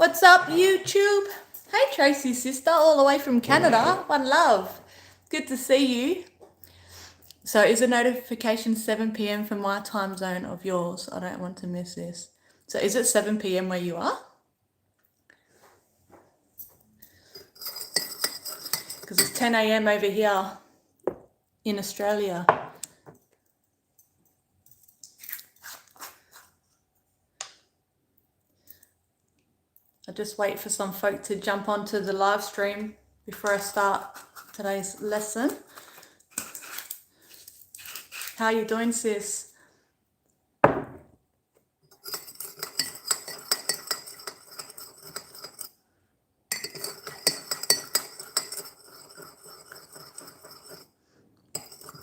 What's up, YouTube? Hey, Tracy's sister, all the way from Canada. One love. Good to see you. So, is a notification 7 p.m. from my time zone of yours? I don't want to miss this. So, is it 7 p.m. where you are? Because it's 10 a.m. over here in Australia. I just wait for some folk to jump onto the live stream before I start today's lesson. How you doing, sis?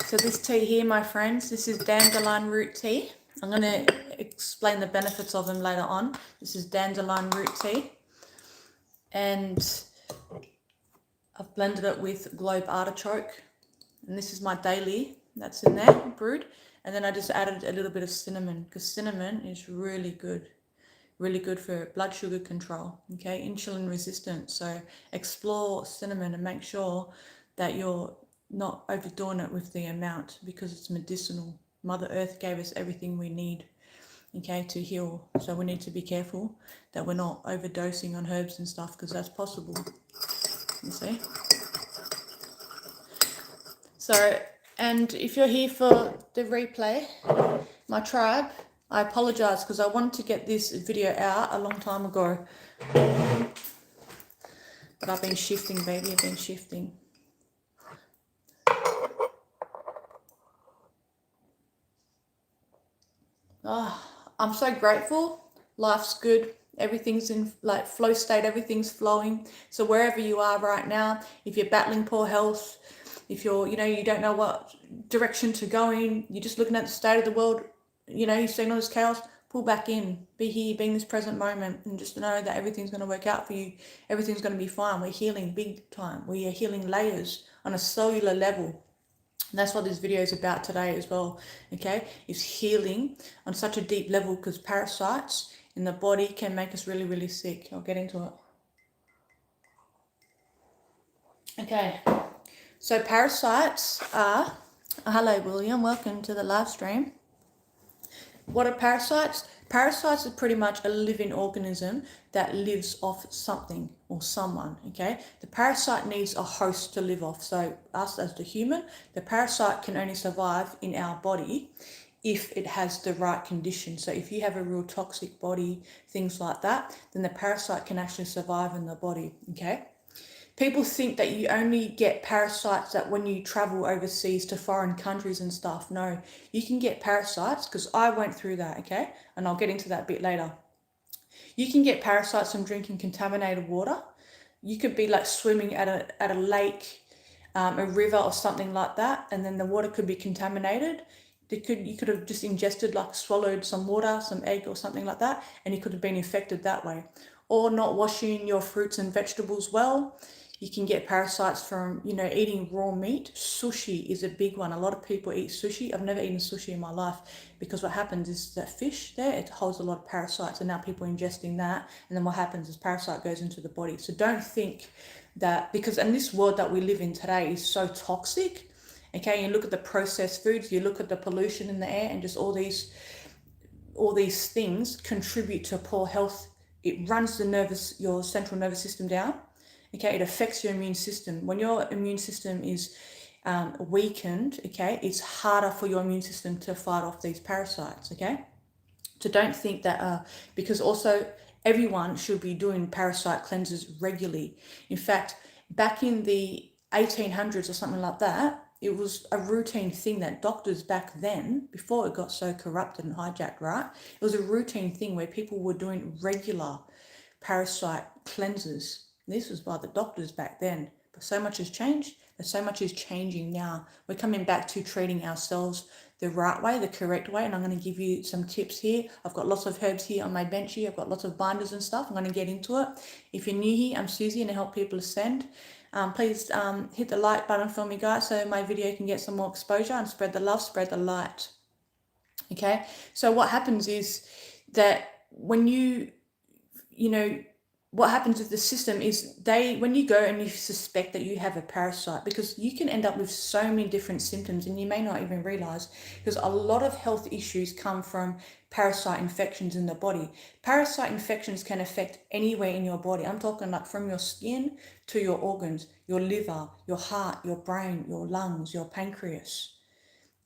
So this tea here, my friends, this is dandelion root tea. I'm going to explain the benefits of them later on. This is dandelion root tea. And I've blended it with globe artichoke. And this is my daily that's in there, brewed. And then I just added a little bit of cinnamon, because cinnamon is really good for blood sugar control, okay, insulin resistance. So explore cinnamon and make sure that you're not overdoing it with the amount, because it's medicinal. Mother Earth gave us everything we need, okay, to heal. So we need to be careful that we're not overdosing on herbs and stuff, because that's possible, you see. So, and if you're here for the replay, my tribe, I apologize because I wanted to get this video out a long time ago. But I've been shifting, baby, I've been shifting. Oh, I'm so grateful. Life's good. Everything's in like flow state, everything's flowing. So wherever you are right now, if you're battling poor health, if you're, you don't know what direction to go in, you're just looking at the state of the world, you're seeing all this chaos, pull back in, be here, be in this present moment, and just know that everything's going to work out for you. Everything's going to be fine. We're healing big time. We are healing layers on a cellular level. And that's what this video is about today as well, okay? Is healing on such a deep level, because parasites in the body can make us really, really sick. I'll get into it. Okay. So parasites are, hello William, welcome to the live stream. What are parasites? Parasites are pretty much a living organism that lives off something or someone, okay? The parasite needs a host to live off. So us as the human, the parasite can only survive in our body if it has the right condition. So if you have a real toxic body, things like that, then the parasite can actually survive in the body, okay? People think that you only get parasites that when you travel overseas to foreign countries and stuff. No, you can get parasites, because I went through that, okay? And I'll get into that a bit later. You can get parasites from drinking contaminated water. You could be like swimming at a lake, a river or something like that, and then the water could be contaminated. You could have just ingested, like swallowed some water, some egg or something like that, and you could have been infected that way. Or not washing your fruits and vegetables well. You can get parasites from, eating raw meat. Sushi is a big one. A lot of people eat sushi. I've never eaten sushi in my life, because what happens is that fish there, it holds a lot of parasites, and now people are ingesting that. And then what happens is parasite goes into the body. So don't think that, because in this world that we live in today is so toxic, okay? You look at the processed foods, you look at the pollution in the air, and just all these things contribute to poor health. It runs your central nervous system down. Okay, it affects your immune system. When your immune system is weakened, okay, it's harder for your immune system to fight off these parasites, okay? So don't think that, because also everyone should be doing parasite cleanses regularly. In fact, back in the 1800s or something like that, it was a routine thing that doctors back then, before it got so corrupted and hijacked, right? It was a routine thing where people were doing regular parasite cleanses. This was by the doctors back then, but so much has changed, and so much is changing now. We're coming back to treating ourselves the right way, the correct way, and I'm going to give you some tips here. I've got lots of herbs here on my bench here. I've got lots of binders and stuff. I'm going to get into it. If you're new here, I'm Susie, and I help people ascend. Please hit the like button for me, guys, so my video can get some more exposure, and spread the love, spread the light. Okay, so what happens is that when what happens with the system is when you go and you suspect that you have a parasite, because you can end up with so many different symptoms and you may not even realize, because a lot of health issues come from parasite infections in the body. Parasite infections can affect anywhere in your body. I'm talking like from your skin to your organs, your liver, your heart, your brain, your lungs, your pancreas.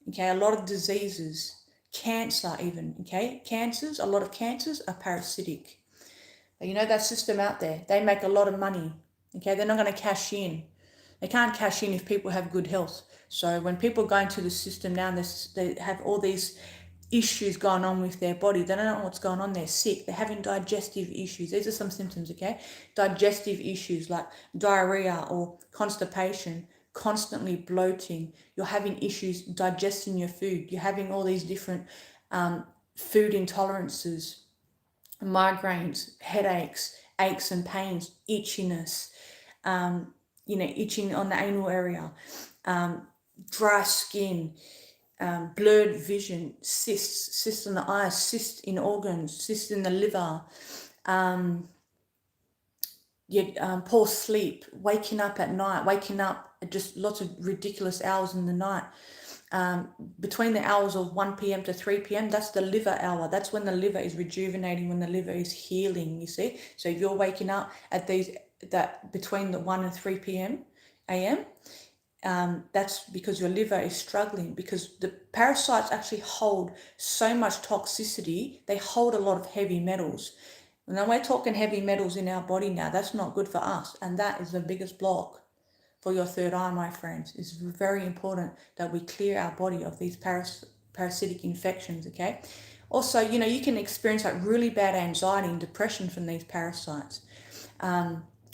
Okay, a lot of diseases, cancer even, okay? A lot of cancers are parasitic. You know that system out there, they make a lot of money. Okay, they're not going to cash in. They can't cash in if people have good health. So when people go into the system now, they have all these issues going on with their body. They don't know what's going on. They're sick. They're having digestive issues. These are some symptoms, okay? Digestive issues like diarrhea or constipation, constantly bloating. You're having issues digesting your food. You're having all these different food intolerances, migraines, headaches, aches and pains, itchiness, itching on the anal area, dry skin, blurred vision, cysts in the eyes, cysts in organs, cysts in the liver, poor sleep, waking up at night, waking up at just lots of ridiculous hours in the night. Between the hours of 1 p.m. to 3 p.m, that's the liver hour. That's when the liver is rejuvenating, when the liver is healing, you see. So if you're waking up at between the 1 and 3 p.m. a.m., that's because your liver is struggling, because the parasites actually hold so much toxicity. They hold a lot of heavy metals. And then we're talking heavy metals in our body now. That's not good for us. And that is the biggest block for your third eye, my friends. It's very important that we clear our body of these parasitic infections, okay? Also, you can experience like really bad anxiety and depression from these parasites.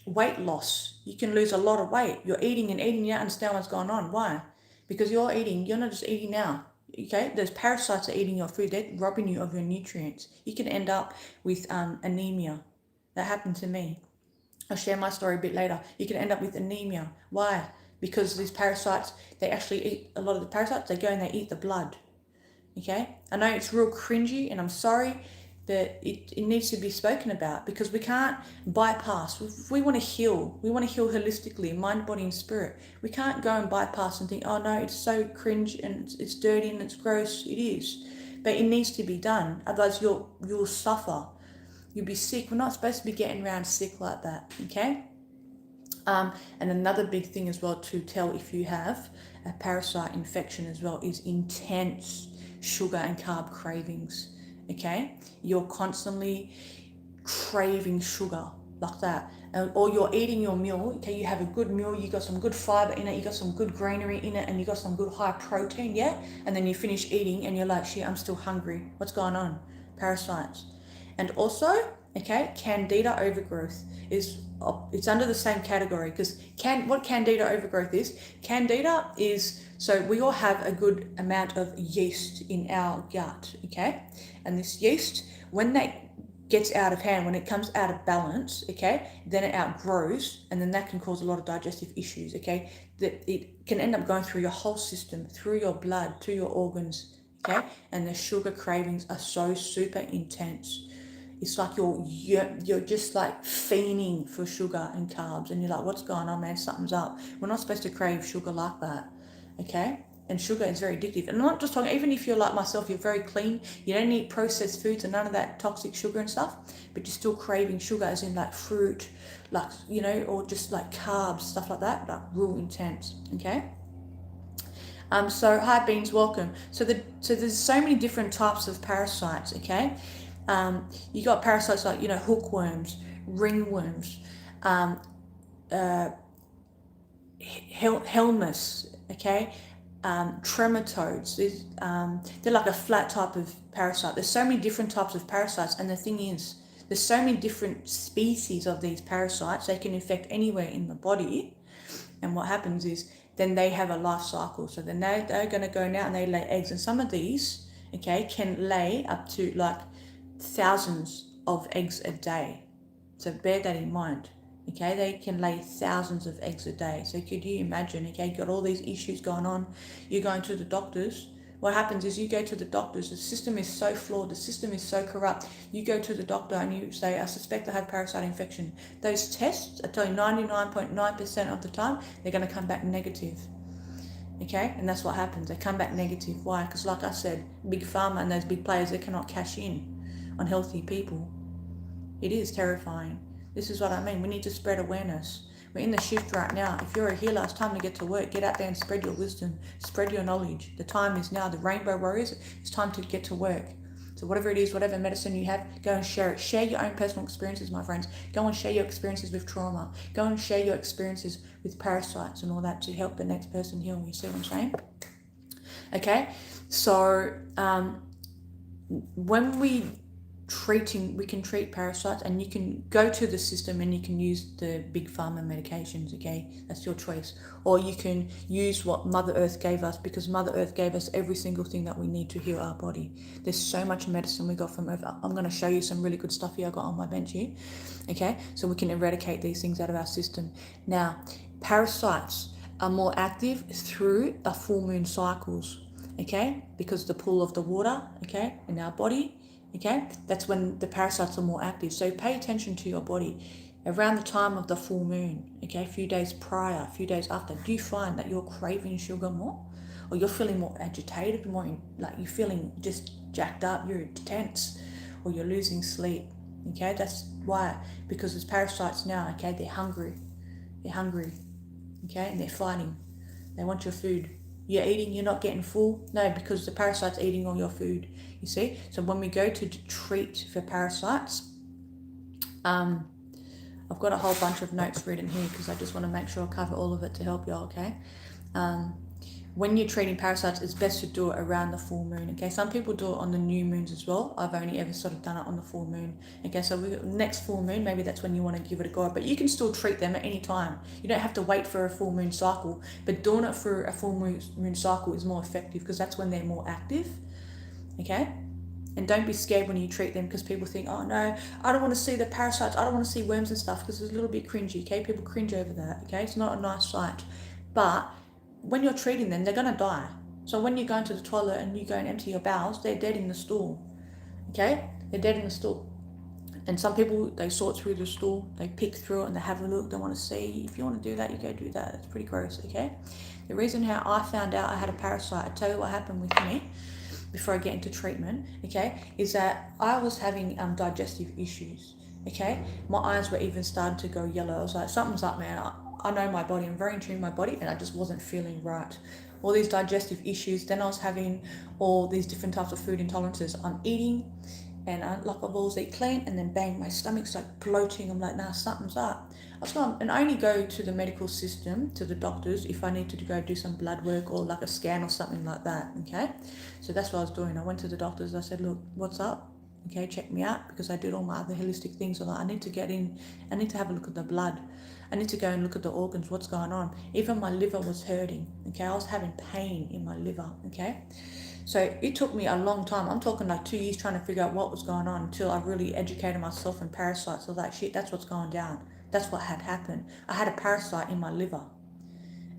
Weight loss. You can lose a lot of weight. You're eating and eating, you don't understand what's going on. Why? Because you're not just eating now. Okay, those parasites are eating your food. They're robbing you of your nutrients. You can end up with anemia. That happened to me. I'll share my story a bit later. You can end up with anemia. Why? Because these parasites, they actually eat, a lot of the parasites, they go and they eat the blood. Okay? I know it's real cringy, and I'm sorry, but it needs to be spoken about, because we can't bypass. If we want to heal holistically, mind, body and spirit. We can't go and bypass and think, oh no, it's so cringe and it's dirty and it's gross. It is. But it needs to be done. Otherwise you'll suffer. You'll be sick. We're not supposed to be getting around sick like that, okay? And another big thing as well to tell if you have a parasite infection as well is intense sugar and carb cravings, okay? You're constantly craving sugar like that. Or you're eating your meal, okay? You have a good meal, you got some good fiber in it, you got some good greenery in it, and you got some good high protein, yeah? And then you finish eating and you're like, shit, I'm still hungry. What's going on? Parasites. And also, okay, candida overgrowth it's under the same category, because what candida overgrowth is, candida is, so we all have a good amount of yeast in our gut, okay? And this yeast, when that gets out of hand, when it comes out of balance, okay, then it outgrows, and then that can cause a lot of digestive issues, okay? That it can end up going through your whole system, through your blood, to your organs, okay? And the sugar cravings are so super intense. It's like you're just like fiending for sugar and carbs, and you're like, what's going on, man? Something's up. We're not supposed to crave sugar like that, okay? And sugar is very addictive. And I'm not just talking, even if you're like myself, you're very clean, you don't eat processed foods and none of that toxic sugar and stuff, but you're still craving sugar, as in like fruit, like, or just like carbs, stuff like that, like real intense, okay? So hi Beans, welcome. So there's so many different types of parasites, okay? You got parasites like, hookworms, ringworms, helminths, okay, trematodes. They're like a flat type of parasite. There's so many different types of parasites, and the thing is, there's so many different species of these parasites. They can infect anywhere in the body, and what happens is then they have a life cycle. So then they're going to go now and they lay eggs, and some of these, okay, can lay up to like thousands of eggs a day. So bear that in mind, okay? They can lay thousands of eggs a day. So could you imagine, okay, you've got all these issues going on, you're going to the doctors What happens is you go to the doctors. The system is so flawed. The system is so corrupt. You go to the doctor and you say, I suspect I have parasite infection. Those tests, I tell you, 99.9% of the time, they're going to come back negative. Okay? And that's what happens. They come back negative. Why? Because like I said, big pharma and those big players, they cannot cash in on healthy people. It is terrifying. This is what I mean. We need to spread awareness. We're in the shift right now. If you're a healer, it's time to get to work. Get out there and spread your wisdom. Spread your knowledge. The time is now. The Rainbow Warriors, it's time to get to work. So whatever it is, whatever medicine you have, go and share it. Share your own personal experiences, my friends. Go and share your experiences with trauma. Go and share your experiences with parasites and all that to help the next person heal. You see what I'm saying? Okay? So when we can treat parasites, and you can go to the system and you can use the big pharma medications. Okay, that's your choice. Or you can use what Mother Earth gave us, because Mother Earth gave us every single thing that we need to heal our body. There's so much medicine we got from Earth. I'm going to show you some really good stuff here I got on my bench here. Okay, so we can eradicate these things out of our system. Now, parasites are more active through a full moon cycles. Okay, because the pull of the water, okay, in our body. Okay, that's when the parasites are more active. So pay attention to your body around the time of the full moon. Okay, a few days prior, a few days after. Do you find that you're craving sugar more, or you're feeling more agitated, like you're feeling just jacked up, you're tense, or you're losing sleep? Okay, that's why, because there's parasites now. Okay, they're hungry, okay, and they're fighting. They want your food. You're eating, you're not getting full. No, because the parasite's eating all your food. You see? So when we go to treat for parasites, I've got a whole bunch of notes written here because I just want to make sure I cover all of it to help you all, okay? When you're treating parasites, it's best to do it around the full moon, okay? Some people do it on the new moons as well. I've only ever sort of done it on the full moon, okay? So next full moon, maybe that's when you want to give it a go, but you can still treat them at any time. You don't have to wait for a full moon cycle, but doing it for a full moon cycle is more effective because that's when they're more active, okay? And don't be scared when you treat them, because people think, oh no, I don't want to see the parasites, I don't want to see worms and stuff, because it's a little bit cringy, okay? People cringe over that, okay? It's not a nice sight. But when you're treating them, they're going to die. So when you go into the toilet and you go and empty your bowels, they're dead in the stool, okay? They're dead in the stool. And some people, they sort through the stool, they pick through it and they have a look, they want to see. If you want to do that, you go do that. It's pretty gross, okay? The reason how I found out I had a parasite, I tell you what happened with me before I get into treatment, okay, is that I was having digestive issues, okay? My eyes were even starting to go yellow. I was like, something's up, man. I know my body, I'm very in tune with my body, and I just wasn't feeling right. All these digestive issues, then I was having all these different types of food intolerances. I'm eating, and I've always eat clean, and then bang, my stomach's like bloating. I'm like, nah, something's up. And I only go to the medical system, to the doctors, if I need to go do some blood work or like a scan or something like that, okay? So that's what I was doing. I went to the doctors, I said, look, what's up? Okay, check me out, because I did all my other holistic things. So I need to get in, I need to have a look at the blood. I need to go and look at the organs, what's going on. Even my liver was hurting, okay? I was having pain in my liver, okay? So it took me a long time. I'm talking like 2 years trying to figure out what was going on until I really educated myself in parasites. So that shit, that's what's going down. That's what had happened. I had a parasite in my liver,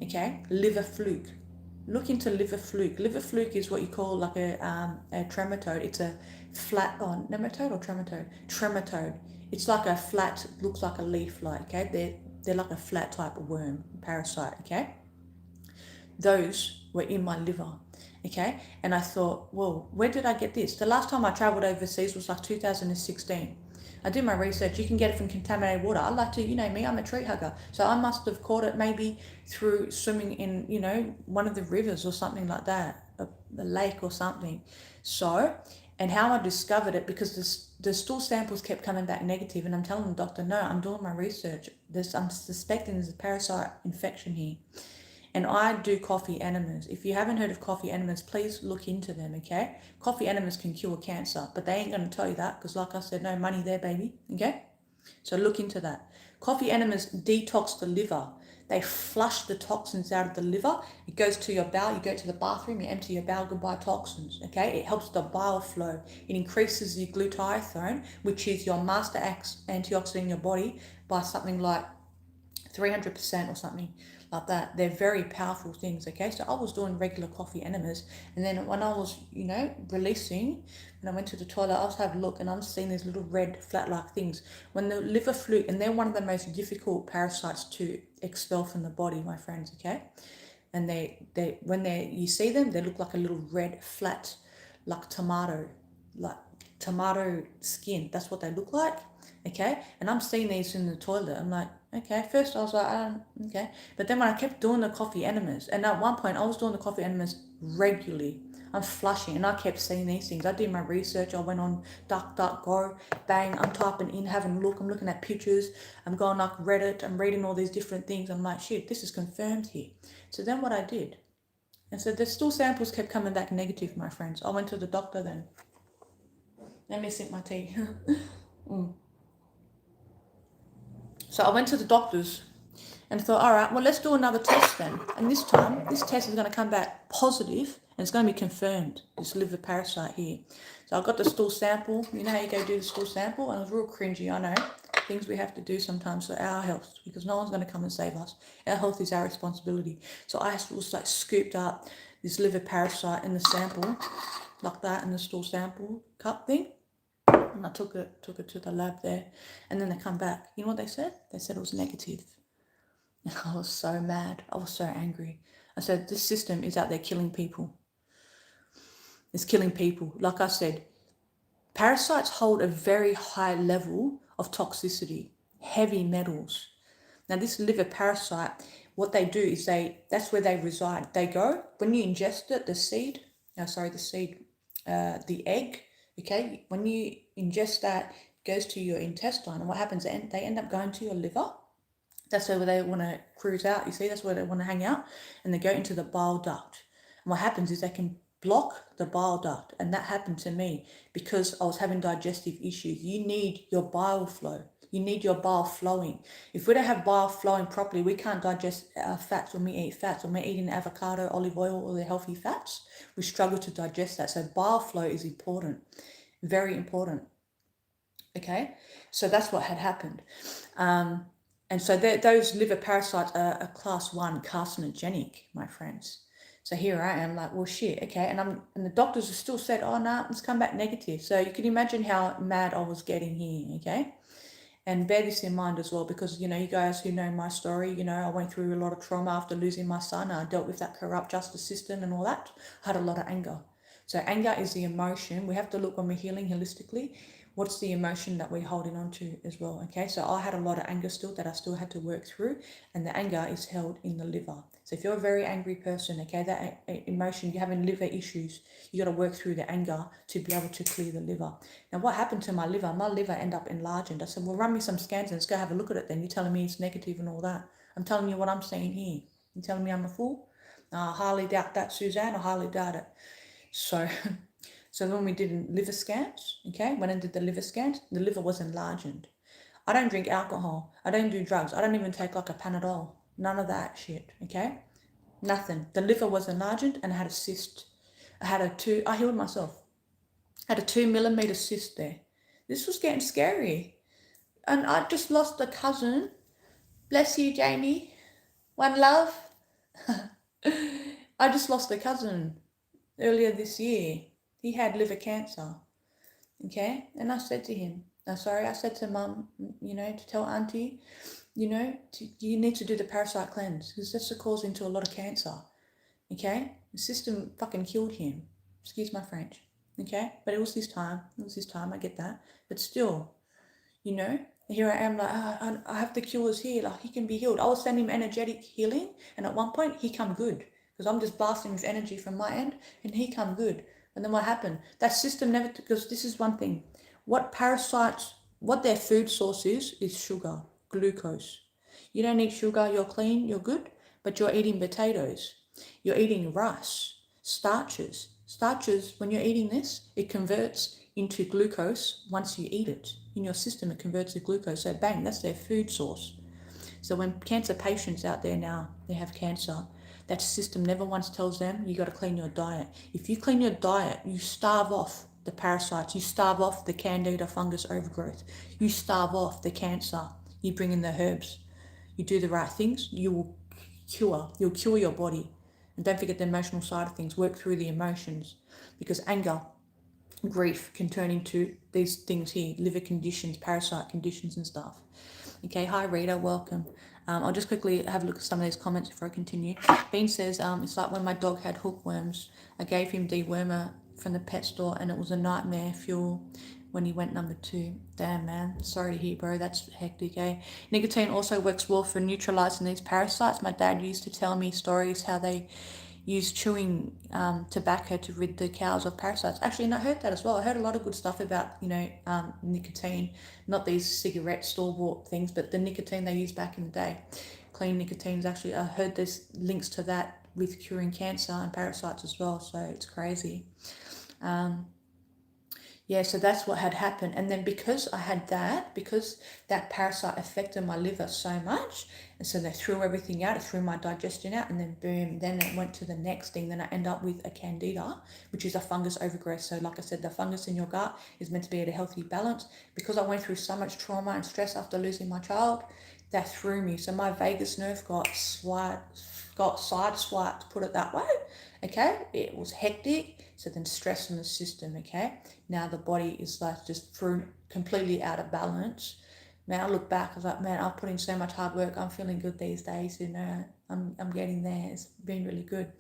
okay? Liver fluke. Look into liver fluke. Liver fluke is what you call like a trematode. It's a flat, nematode or trematode? Trematode. It's like a flat, looks like a leaf, like, okay? They're like a flat type of worm, parasite, okay? Those were in my liver, okay? And I thought, well, where did I get this? The last time I traveled overseas was like 2016. I did my research. You can get it from contaminated water. I like to, you know me, I'm a tree hugger. So I must have caught it maybe through swimming in, you know, one of the rivers or something like that, a lake or something. So, and how I discovered it, because the stool samples kept coming back negative, and I'm telling the doctor, no, I'm doing my research. I'm suspecting there's a parasite infection here. And I do coffee enemas. If you haven't heard of coffee enemas, please look into them, okay? Coffee enemas can cure cancer, but they ain't going to tell you that, because like I said, no money there, baby, okay? So look into that. Coffee enemas detox the liver. They flush the toxins out of the liver. It goes to your bowel. You go to the bathroom, you empty your bowel, goodbye toxins, okay? It helps the bile flow. It increases your glutathione, which is your master antioxidant in your body, by something like 300% or something. like that. They're very powerful things, okay? So I was doing regular coffee enemas, and then when I was, releasing, when I went to the toilet, I was having a look, and I'm seeing these little red flat-like things. When the liver fluke, and they're one of the most difficult parasites to expel from the body, my friends, okay? And you see them, they look like a little red flat, like like tomato skin. That's what they look like, okay? And I'm seeing these in the toilet. I'm like, okay. First I was like, okay. But then when I kept doing the coffee enemas, and at one point I was doing the coffee enemas regularly. I'm flushing, and I kept seeing these things. I did my research. I went on DuckDuckGo, bang. I'm typing in, having a look. I'm looking at pictures. I'm going like Reddit. I'm reading all these different things. I'm like, shit, this is confirmed here. So then what I did, and so the stool samples kept coming back negative, my friends. I went to the doctor then. Let me sip my tea. So I went to the doctors and thought, all right, well, let's do another test then. And this time, this test is going to come back positive, and it's going to be confirmed, this liver parasite here. So I got the stool sample. You know how you go do the stool sample? And it was real cringy, I know. Things we have to do sometimes for our health, because no one's going to come and save us. Our health is our responsibility. So I was like scooped up this liver parasite in the sample, like that, in the stool sample cup thing. And I took it to the lab there, and then they come back. You know what they said? They said it was negative. And I was so mad. I was so angry. I said, this system is out there killing people. It's killing people. Like I said, parasites hold a very high level of toxicity, heavy metals. Now, this liver parasite, what they do is that's where they reside. They go, when you ingest it, the egg, okay, when you ingest that, it goes to your intestine, and what happens, they end up going to your liver. That's where they want to cruise out, you see, that's where they want to hang out, and they go into the bile duct. And what happens is they can block the bile duct, and that happened to me because I was having digestive issues. You need your bile flow. You need your bile flowing. If we don't have bile flowing properly, we can't digest our fats when we eat fats. When we're eating avocado, olive oil, all the healthy fats, we struggle to digest that. So bile flow is important, very important. Okay, so that's what had happened. And so those liver parasites are a class 1 carcinogenic, my friends. So here I am like, well, shit, okay. And the doctors have still said, oh, no, it's come back negative. So you can imagine how mad I was getting here, okay? And bear this in mind as well, because, you guys who know my story, I went through a lot of trauma after losing my son. I dealt with that corrupt justice system and all that. I had a lot of anger. So anger is the emotion. We have to look when we're healing holistically. What's the emotion that we're holding on to as well, okay? So I had a lot of anger still that I still had to work through, and the anger is held in the liver. So if you're a very angry person, okay, that emotion, you're having liver issues, you got to work through the anger to be able to clear the liver. Now, what happened to my liver? My liver ended up enlarging. I said, well, run me some scans and let's go have a look at it then. You're telling me it's negative and all that. I'm telling you what I'm saying here. You're telling me I'm a fool? I highly doubt that, Suzanne. I highly doubt it. So when we did liver scans, okay, when I did the liver scans, the liver was enlarged. I don't drink alcohol. I don't do drugs. I don't even take like a Panadol. None of that shit, okay? Nothing. The liver was enlarged, and I had a cyst. I healed myself. I had a 2 millimeter cyst there. This was getting scary. And I just lost a cousin. Bless you, Jamie. One love. I just lost a cousin earlier this year. He had liver cancer, okay? And I said to him, I said to Mum, to tell Auntie, you need to do the parasite cleanse, because that's the cause into a lot of cancer, okay? The system fucking killed him. Excuse my French, okay? But it was his time, I get that. But still, here I am, like, I have the cures here, like, he can be healed. I was sending him energetic healing, and at one point, he come good, because I'm just blasting with energy from my end, and he come good. And then what happened? That system never, because this is one thing. What parasites, what their food source is sugar, glucose. You don't need sugar, you're clean, you're good, but you're eating potatoes. You're eating rice, starches. Starches, when you're eating this, it converts into glucose once you eat it. In your system, it converts to glucose. So bang, that's their food source. So when cancer patients out there now, they have cancer, that system never once tells them, you got to clean your diet. If you clean your diet, you starve off the parasites, you starve off the candida fungus overgrowth, you starve off the cancer, you bring in the herbs, you do the right things, you will cure. You'll cure your body. And don't forget the emotional side of things. Work through the emotions, because anger, grief can turn into these things here, liver conditions, parasite conditions and stuff. Okay, hi Rita, welcome. I'll just quickly have a look at some of these comments before I continue. Bean says, it's like when my dog had hookworms. I gave him dewormer from the pet store and it was a nightmare fuel when he went number 2. Damn, man. Sorry to hear, bro. That's hectic, eh? Nicotine also works well for neutralizing these parasites. My dad used to tell me stories how they use chewing tobacco to rid the cows of parasites. Actually, and I heard that as well. I heard a lot of good stuff about, nicotine, not these cigarette store-bought things, but the nicotine they used back in the day. Clean nicotines, actually, I heard there's links to that with curing cancer and parasites as well, so it's crazy. Yeah, so that's what had happened. And then because that parasite affected my liver so much, and so they threw everything out, it threw my digestion out, and then boom, then it went to the next thing. Then I end up with a candida, which is a fungus overgrowth. So like I said, the fungus in your gut is meant to be at a healthy balance. Because I went through so much trauma and stress after losing my child, that threw me. So my vagus nerve got sideswiped, put it that way. Okay, it was hectic. So then stress in the system. Okay, now the body is like just thrown completely out of balance. Man, I look back, I was like, man, I've put in so much hard work. I'm feeling good these days. I'm getting there. It's been really good.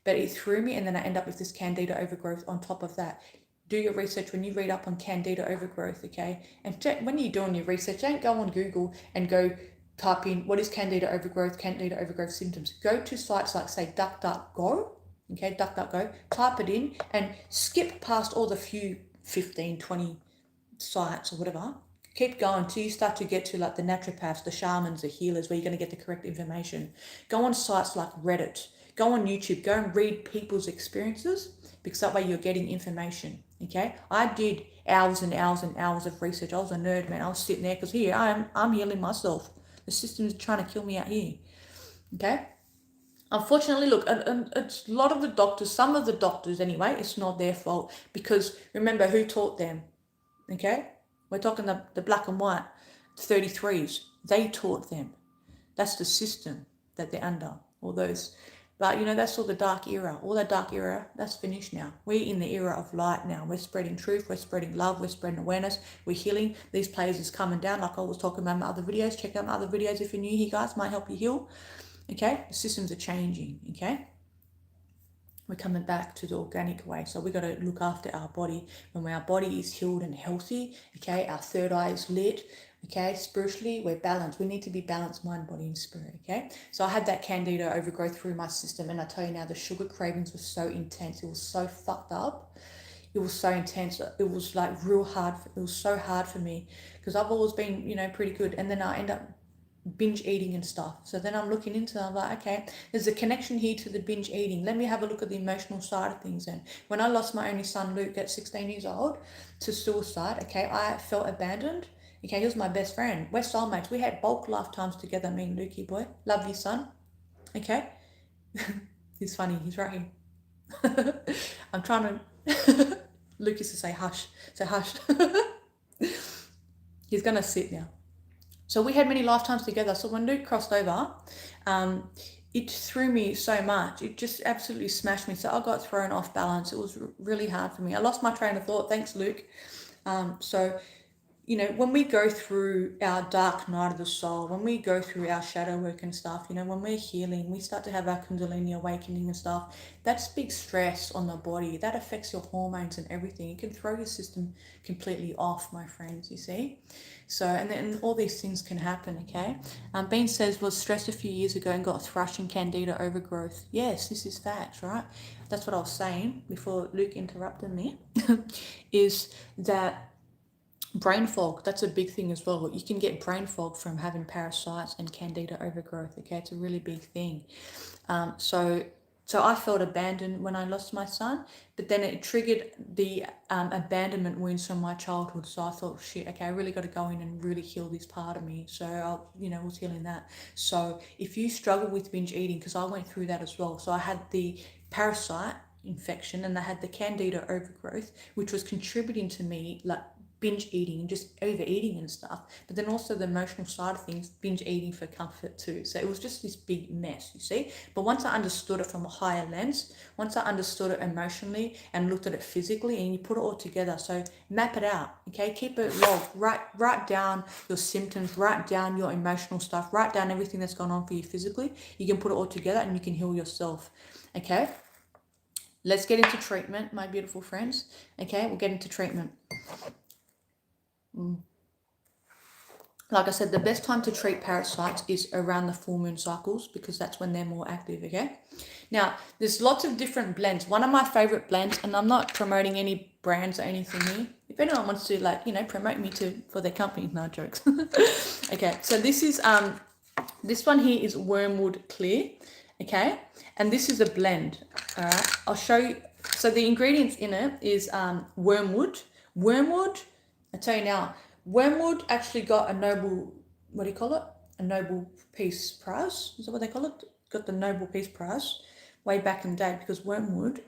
But it threw me, and then I end up with this candida overgrowth on top of that. Do your research when you read up on candida overgrowth, okay? And when you're doing your research, don't go on Google and go type in what is candida overgrowth symptoms. Go to sites like, say, DuckDuckGo, okay, DuckDuckGo, type it in and skip past all the few 15, 20 sites or whatever. Keep going till you start to get to like the naturopaths, the shamans, the healers, where you're going to get the correct information. Go on sites like Reddit. Go on YouTube. Go and read people's experiences, because that way you're getting information, okay? I did hours and hours and hours of research. I was a nerd, man. I was sitting there because here I'm healing myself. The system is trying to kill me out here, okay? Unfortunately, look, it's a lot of the doctors, some of the doctors anyway, it's not their fault, because remember who taught them, okay? We're talking the black and white 33s. They taught them. That's the system that they're under, all those. But, that's all the dark era. All that dark era, that's finished now. We're in the era of light now. We're spreading truth. We're spreading love. We're spreading awareness. We're healing. These players is coming down, like I was talking about in my other videos. Check out my other videos if you're new here, guys. Might help you heal. Okay? The systems are changing, okay? We're coming back to the organic way. So we got to look after our body. When our body is healed and healthy, okay, our third eye is lit, okay, spiritually, we're balanced. We need to be balanced, mind, body, and spirit, okay? So I had that candida overgrowth through my system, and I tell you now, the sugar cravings were so intense. It was so fucked up. It was so intense. It was like real hard. It was so hard for me, because I've always been, pretty good. And then I end up binge eating and stuff. So then I'm looking into it, I'm like, okay, there's a connection here to the binge eating. Let me have a look at the emotional side of things. And when I lost my only son, Luke, at 16 years old, to suicide, okay, I felt abandoned. Okay, he was my best friend. We're soulmates. We had bulk lifetimes together, me and Lukey boy. Love you, son. Okay. He's funny. He's right here. I'm trying to... Luke used to say hush. So hush. He's going to sit now. So we had many lifetimes together. So when Luke crossed over, it threw me so much. It just absolutely smashed me. So I got thrown off balance. It was really hard for me. I lost my train of thought. Thanks, Luke. So, when we go through our dark night of the soul, when we go through our shadow work and stuff, when we're healing, we start to have our Kundalini awakening and stuff. That's big stress on the body. That affects your hormones and everything. It can throw your system completely off, my friends, you see. So, and then all these things can happen, okay? Bean says, was stressed a few years ago and got thrush and candida overgrowth. Yes, this is facts, right? That's what I was saying before Luke interrupted me, is that brain fog, that's a big thing as well. You can get brain fog from having parasites and candida overgrowth, okay? It's a really big thing. So I felt abandoned when I lost my son, but then it triggered the abandonment wounds from my childhood. So I thought, shit, okay, I really got to go in and really heal this part of me. So I was healing that. So if you struggle with binge eating, because I went through that as well. So I had the parasite infection and I had the candida overgrowth, which was contributing to me like binge eating and just overeating and stuff, but then also the emotional side of things, binge eating for comfort too. So it was just this big mess, you see. But once I understood it from a higher lens, once I understood it emotionally and looked at it physically, and you put it all together, so map it out, okay? Keep it log, write down your symptoms, write down your emotional stuff, write down everything that's gone on for you physically. You can put it all together and you can heal yourself, okay? Let's get into treatment, my beautiful friends. Okay, we'll get into treatment. Like I said, the best time to treat parasites is around the full moon cycles because that's when they're more active, okay? Now, there's lots of different blends. One of my favorite blends, and I'm not promoting any brands or anything here. If anyone wants to, like, you know, promote me for their company, no jokes. Okay, so this one here is Wormwood Clear, okay? And this is a blend, all right? I'll show you. So the ingredients in it is wormwood. Wormwood, I tell you now, wormwood actually got a Nobel, what do you call it? A Nobel Peace Prize? Is that what they call it? Got the Nobel Peace Prize way back in the day because wormwood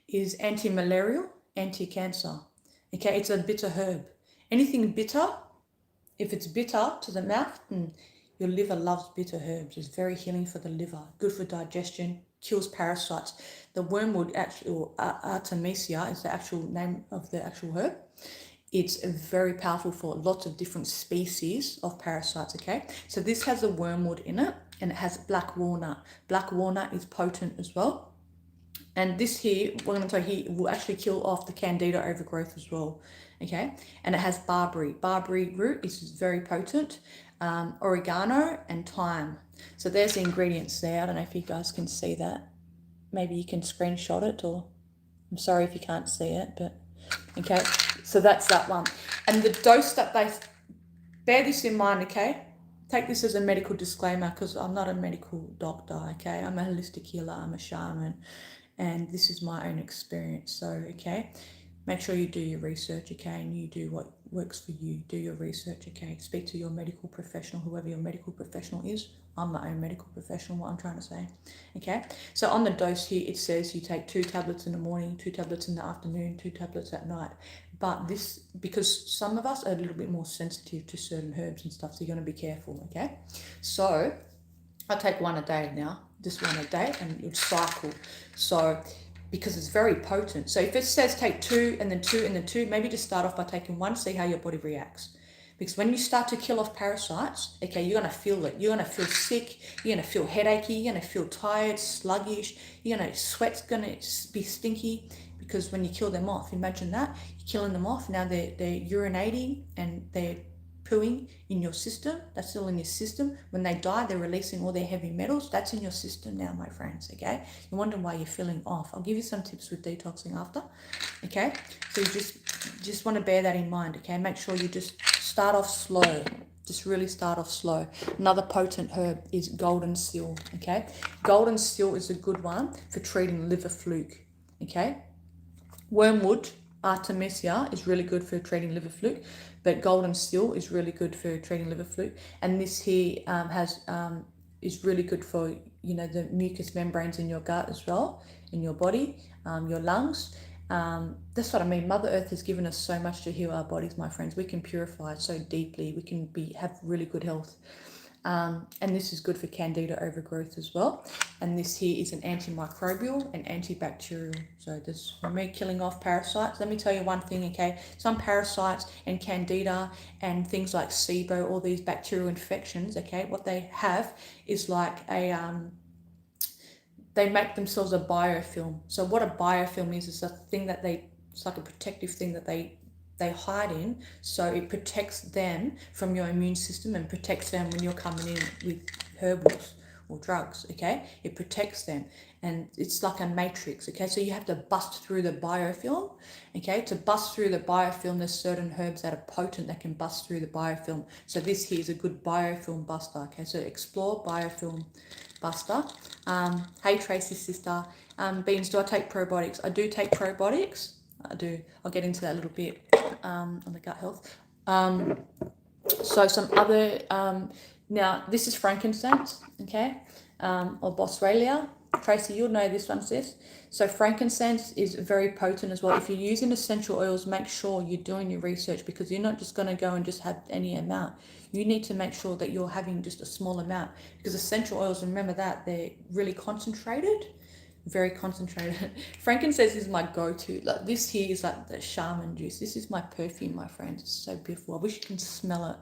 is anti-malarial, anti-cancer. Okay, it's a bitter herb. Anything bitter, if it's bitter to the mouth, your liver loves bitter herbs. It's very healing for the liver, good for digestion, kills parasites. The wormwood, actually, or Artemisia is the actual name of the actual herb. It's very powerful for lots of different species of parasites, okay? So this has a wormwood in it, and it has black walnut. Black walnut is potent as well. And this here, what I'm going to tell you here, will actually kill off the candida overgrowth as well, okay? And it has barberry. Barberry root is very potent. Oregano and thyme. So there's the ingredients there. I don't know if you guys can see that. Maybe you can screenshot it, or I'm sorry if you can't see it, but okay. So that's that one. And the dose that they, bear this in mind, okay? Take this as a medical disclaimer because I'm not a medical doctor, okay? I'm a holistic healer, I'm a shaman, and this is my own experience. So, okay, make sure you do your research, okay, and you do what works for you. Do your research, okay? Speak to your medical professional, whoever your medical professional is. I'm my own medical professional, what I'm trying to say, okay? So on the dose here, it says you take 2 tablets in the morning, 2 tablets in the afternoon, 2 tablets at night. But this, because some of us are a little bit more sensitive to certain herbs and stuff, so you're going to be careful, okay? So I take 1 a day now, just 1 a day, and you'll cycle. So because it's very potent. So if it says take 2 and then 2 and then 2, maybe just start off by taking 1, see how your body reacts. Because when you start to kill off parasites, okay, you're going to feel it. You're going to feel sick. You're going to feel headachy. You're going to feel tired, sluggish. You're going to, sweat's going to be stinky. Because when you kill them off, imagine that. You're killing them off. Now they're urinating and they're pooing in your system. That's still in your system. When they die, they're releasing all their heavy metals. That's in your system now, my friends, okay? You're wondering why you're feeling off. I'll give you some tips with detoxing after, okay? So you just want to bear that in mind, okay? Make sure you just start off slow. Just really start off slow. Another potent herb is golden seal, okay? Golden seal is a good one for treating liver fluke, okay? Wormwood, Artemisia, is really good for treating liver fluke, but golden seal is really good for treating liver fluke. And this here is really good for, you know, the mucous membranes in your gut as well, in your body, your lungs. That's what I mean. Mother Earth has given us so much to heal our bodies, my friends. We can purify it so deeply. We can have really good health. And this is good for candida overgrowth as well. And this here is an antimicrobial and antibacterial. So this, for me, killing off parasites. Let me tell you one thing, okay? Some parasites and candida and things like SIBO, all these bacterial infections, okay, what they have is like they make themselves a biofilm. So what a biofilm is a thing that it's like a protective thing that they hide in, so it protects them from your immune system and protects them when you're coming in with herbals or drugs, okay? It protects them, and it's like a matrix, okay? So you have to bust through the biofilm, okay? To bust through the biofilm, there's certain herbs that are potent that can bust through the biofilm. So this here is a good biofilm buster, okay? So explore biofilm buster. Hey Tracy sister, Beans, do I take probiotics? I do take probiotics. I do. I'll get into that a little bit on the gut health. So some other, now this is frankincense, okay, or Boswellia. Tracy, you'll know this one, sis. So frankincense is very potent as well. If you're using essential oils, make sure you're doing your research, because you're not just going to go and just have any amount. You need to make sure that you're having just a small amount, because essential oils, remember that, they're really concentrated, very concentrated. Frankincense is my go-to. Like this here is like the shaman juice. This is my perfume, my friends. It's so beautiful. I wish you can smell it.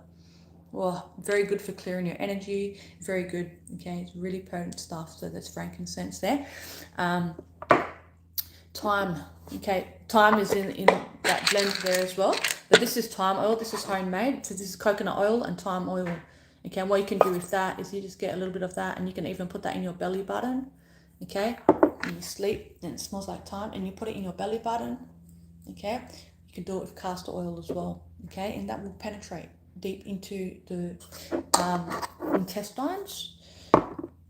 Well, very good for clearing your energy. Very good. Okay, it's really potent stuff. So that's frankincense there. Thyme. Okay, thyme is in that blend there as well. But this is thyme oil. This is homemade. So this is coconut oil and thyme oil. Okay, and what you can do with that is you just get a little bit of that, and you can even put that in your belly button. Okay, and you sleep, and it smells like thyme, and you put it in your belly button. Okay, you can do it with castor oil as well. Okay, and that will penetrate deep into the intestines.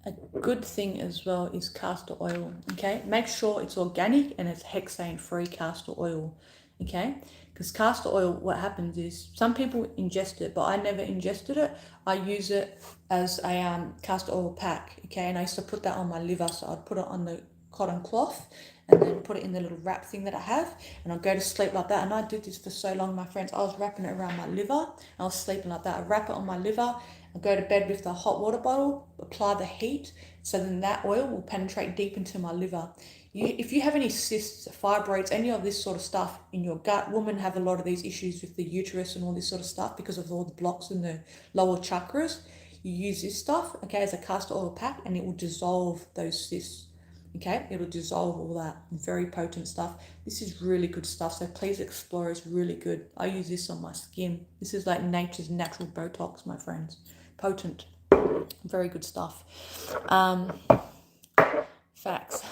A good thing as well is castor oil. Okay, make sure it's organic and it's hexane free castor oil. Okay, because castor oil, what happens is some people ingest it, but I never ingested it. I use it as a castor oil pack. Okay, and I used to put that on my liver, so I'd put it on the cotton cloth and then put it in the little wrap thing that I have, and I'll go to sleep like that. And I did this for so long, my friends. I was wrapping it around my liver. I was sleeping like that. I wrap it on my liver. I go to bed with the hot water bottle, apply the heat, so then that oil will penetrate deep into my liver. If you have any cysts, fibroids, any of this sort of stuff in your gut, women have a lot of these issues with the uterus and all this sort of stuff because of all the blocks in the lower chakras. You use this stuff, okay, as a castor oil pack, and it will dissolve those cysts. Okay, it'll dissolve all that. Very potent stuff. This is really good stuff, so please explore. It's really good. I use this on my skin. This is like nature's natural Botox, my friends. Potent. Very good stuff. Facts.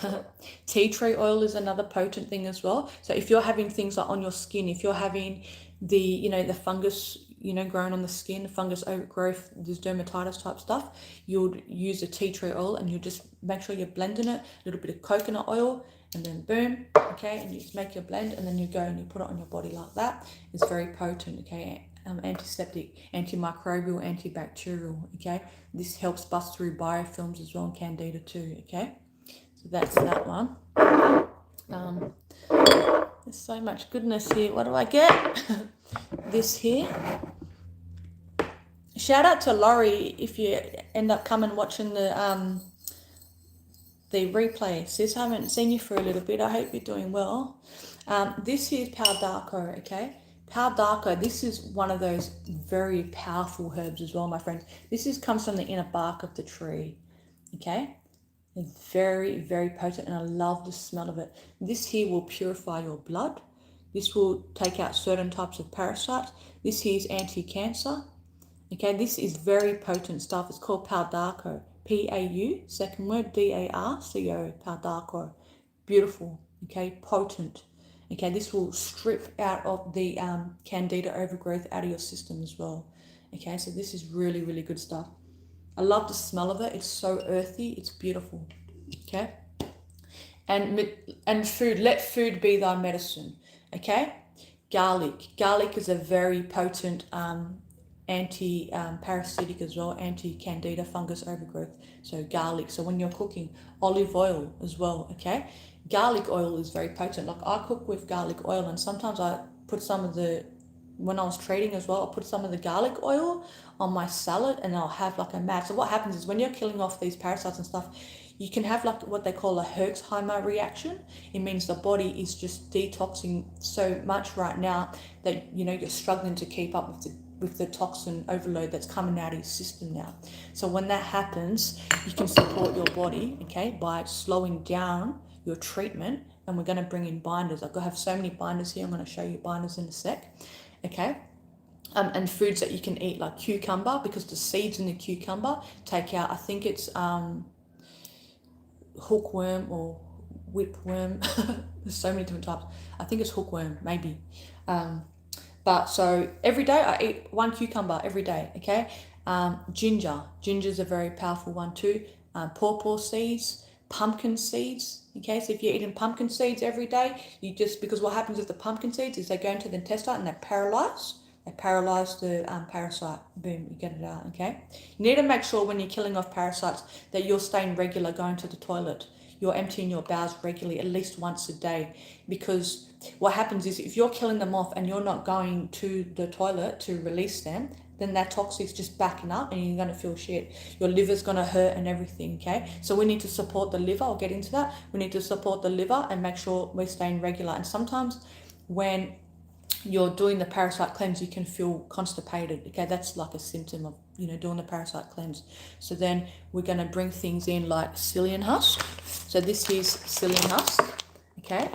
Tea tree oil is another potent thing as well. So if you're having things like on your skin, if you're having the the fungus growing on the skin, fungus overgrowth, this dermatitis type stuff, you'll use a tea tree oil, and you just make sure you're blending it, a little bit of coconut oil, and then boom, okay, and you just make your blend, and then you go and you put it on your body like that. It's very potent, okay, antiseptic, antimicrobial, antibacterial, okay. This helps bust through biofilms as well, and candida too, okay. So that's that one. There's so much goodness here. What do I get? This here. Shout out to Laurie if you end up coming watching the replay. Sis, I haven't seen you for a little bit. I hope you're doing well. This here is Pau d'Arco, okay? Pau d'Arco, this is one of those very powerful herbs as well, my friends. This comes from the inner bark of the tree, okay? It's very, very potent, and I love the smell of it. This here will purify your blood. This will take out certain types of parasites. This here is anti-cancer. Okay, this is very potent stuff. It's called Pau d'Arco. P-A-U, second word, D-A-R-C-O, Pau d'Arco. Beautiful, okay, potent. Okay, this will strip out of the candida overgrowth out of your system as well. Okay, so this is really, really good stuff. I love the smell of it. It's so earthy. It's beautiful. Okay. And food. Let food be thy medicine. Okay. Garlic. Garlic is a very potent anti-parasitic as well. Anti-candida fungus overgrowth. So garlic. So when you're cooking, olive oil as well. Okay. Garlic oil is very potent. Like I cook with garlic oil, and sometimes I put some of the, when I was trading as well, I'll put some of the garlic oil on my salad, and I'll have like a mat. So what happens is when you're killing off these parasites and stuff, you can have like what they call a Herxheimer reaction. It means the body is just detoxing so much right now that you're struggling to keep up with the toxin overload that's coming out of your system now. So when that happens, you can support your body, okay, by slowing down your treatment. And we're going to bring in binders. I have so many binders here. I'm going to show you binders in a sec. Okay, and foods that you can eat, like cucumber, because the seeds in the cucumber take out, I think it's hookworm or whipworm. There's so many different types. I think it's hookworm, maybe. But so every day I eat one cucumber every day. Okay, ginger's a very powerful one too. Pawpaw seeds, pumpkin seeds. Okay, so if you're eating pumpkin seeds every day, because what happens with the pumpkin seeds is they go into the intestine and they're paralyzed. They paralyze the parasite. Boom, you get it out, okay? You need to make sure when you're killing off parasites that you're staying regular, going to the toilet. You're emptying your bowels regularly, at least once a day. Because what happens is if you're killing them off and you're not going to the toilet to release them, then that toxic's just backing up and you're going to feel shit. Your liver's going to hurt and everything, okay? So we need to support the liver. I'll get into that. We need to support the liver and make sure we're staying regular. And sometimes when you're doing the parasite cleanse, you can feel constipated, okay? That's like a symptom of, doing the parasite cleanse. So then we're going to bring things in like psyllium husk. So this is psyllium husk, okay?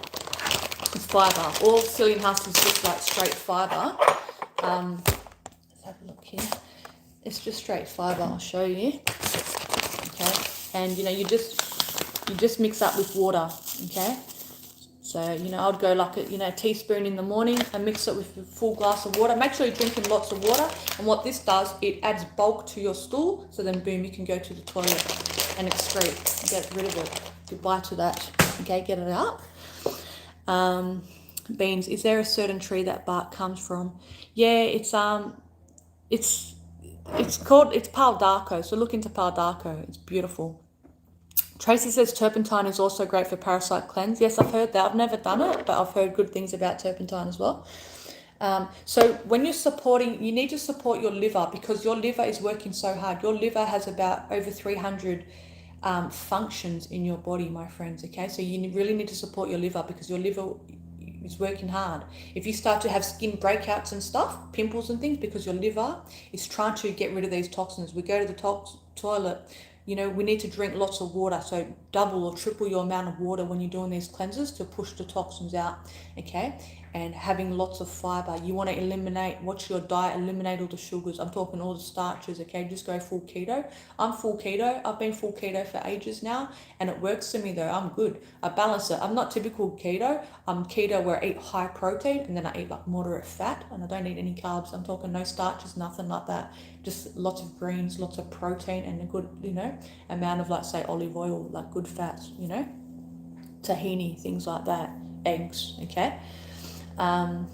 It's fiber. All psyllium husk is just like straight fiber. Let's have a look here. It's just straight fiber. I'll show you. Okay, and you just mix up with water. Okay, so I'd go like a teaspoon in the morning and mix it with a full glass of water. Make sure you're drinking lots of water. And what this does, it adds bulk to your stool. So then, boom, you can go to the toilet and excrete. Get rid of it. Goodbye to that. Okay, get it out. Beans. Is there a certain tree that bark comes from? Yeah, it's Palo d'Arco. So look into Palo d'Arco. It's beautiful. Tracy says turpentine is also great for parasite cleanse. Yes, I've heard that. I've never done it, but I've heard good things about turpentine as well. So when you're supporting, you need to support your liver because your liver is working so hard. Your liver has about over 300 functions in your body, my friends, okay? So you really need to support your liver because your liver is working hard. If you start to have skin breakouts and stuff, pimples and things, because your liver is trying to get rid of these toxins. We go to the toilet, we need to drink lots of water. So double or triple your amount of water when you're doing these cleanses to push the toxins out, okay? And having lots of fiber. You want to eliminate, what's your diet? Eliminate all the sugars. I'm talking all the starches, okay? Just go full keto. I'm full keto. I've been full keto for ages now, and it works for me though. I'm good. I balance it. I'm not typical keto. I'm keto where I eat high protein and then I eat like moderate fat and I don't eat any carbs. I'm talking no starches, nothing like that. Just lots of greens, lots of protein and a good, amount of like say olive oil, like good fats, tahini, things like that, eggs, okay? All